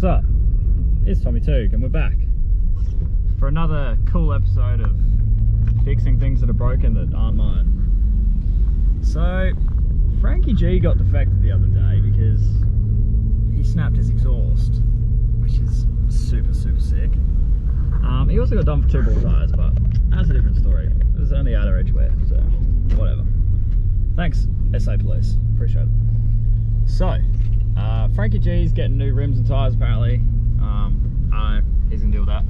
What's up? It's Tommy Toog and we're back for another cool episode of fixing things that are broken that aren't mine. So, Frankie G got defected the other day because he snapped his exhaust, which is super sick. He also got done for 2 ball tyres, but that's a different story. It was only outer edge wear, so whatever. Thanks, SA Police, appreciate it. So, Frankie G's getting new rims and tyres apparently. I don't know, he's gonna deal with that.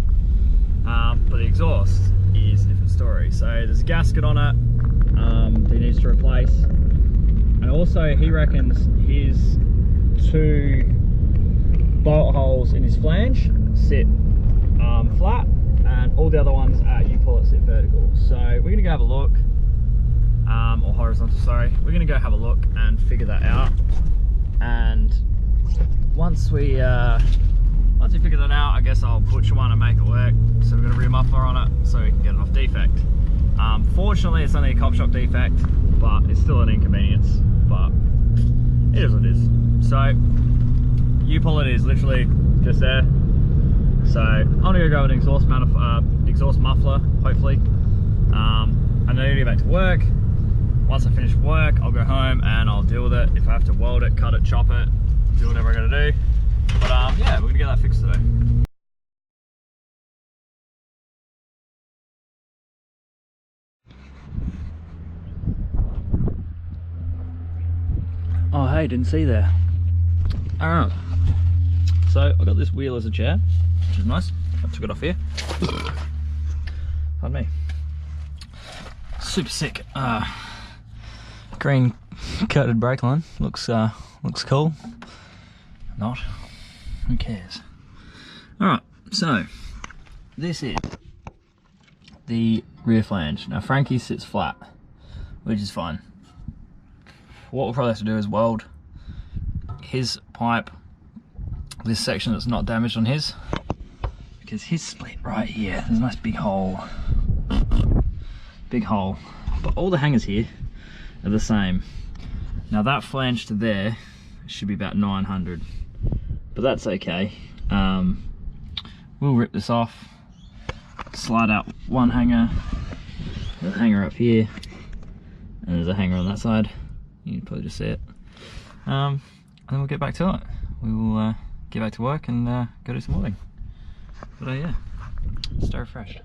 But the exhaust is a different story. So there's a gasket on it that he needs to replace. And also he reckons his 2 bolt holes in his flange sit flat, and all the other ones you pull it sit vertical. So we're gonna go have a look, or horizontal, sorry. We're gonna go have a look and figure that out. And once we figure that out, I guess I'll butcher one and make it work. So we've got a rear muffler on it so we can get it off defect. Fortunately, it's only a cop shop defect, but it's still an inconvenience. But it is what it is. So U-pull-it is literally just there. So I'm gonna go grab an exhaust muffler, hopefully, and then I get back to work. Once I finish work, I'll go home and I'll deal with it. If I have to weld it, cut it, chop it, do whatever I gotta do. But yeah, we're gonna get that fixed today. Oh hey, didn't see there. Alright. So I got this wheel as a chair, which is nice. I took it off here. Pardon me. Super sick. Green coated brake line. Looks cool. Not. Who cares? Alright, so this is the rear flange. Now Frankie sits flat, which is fine. What we'll probably have to do is weld his pipe, this section that's not damaged on his, because his split right here, there's a nice big hole. Big hole. But all the hangers here are the same. Now that flange to there should be about 900, but that's okay. We'll rip this off, slide out one hanger, there's a hanger up here, and there's a hanger on that side. You can probably just see it. And then we'll get back to it. We will get back to work and go do some welding. But yeah, stay refreshed.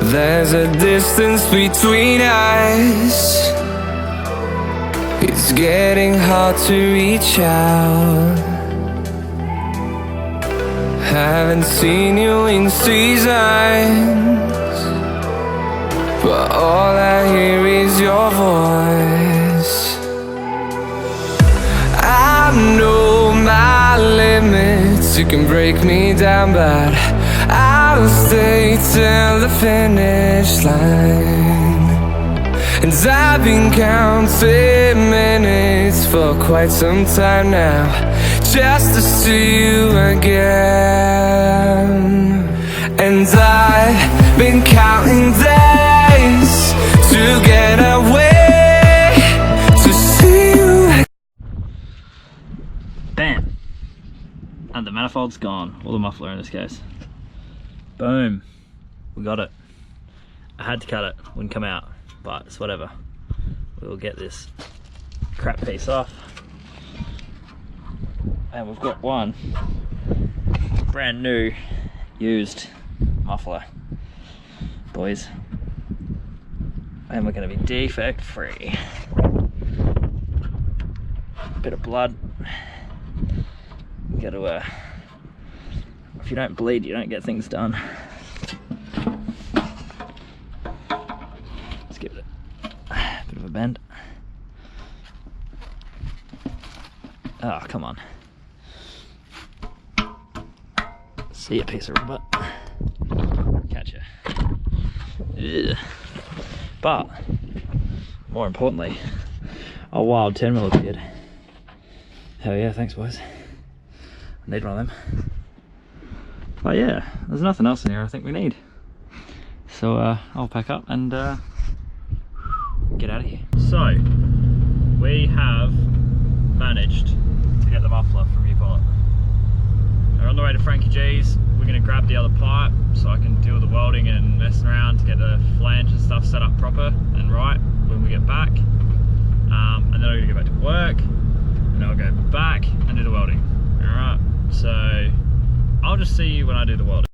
There's a distance between us. It's getting hard to reach out. Haven't seen you in seasons, but all I hear is your voice. I know my limits, you can break me down, but I'll stay till the finish line. And I've been counting minutes for quite some time now, just to see you again. And I've been counting days to get away, to see you again. Bam! And the manifold's gone, or the muffler in this case. Boom, we got it. I had to cut it, wouldn't come out, but it's whatever. We'll get this crap piece off. And we've got one brand new used muffler, boys. And we're gonna be defect free. Bit of blood. You gotta, if you don't bleed, you don't get things done. Let's give it a bit of a bend. Oh, come on. See a piece of rubber. Catch ya. Ugh. But, more importantly, a wild 10mm appeared. Hell yeah, thanks boys. I need one of them. But yeah, there's nothing else in here I think we need. So I'll pack up and get out of here. So, we have managed to get the muffler from U-Pilot. We're on the way to Frankie G's. We're going to grab the other pipe so I can do all the welding and messing around to get the flange and stuff set up proper and right when we get back. And then I'm going to go back to work, and I'll go back and do the welding. Alright, so I'll just see you when I do the welding.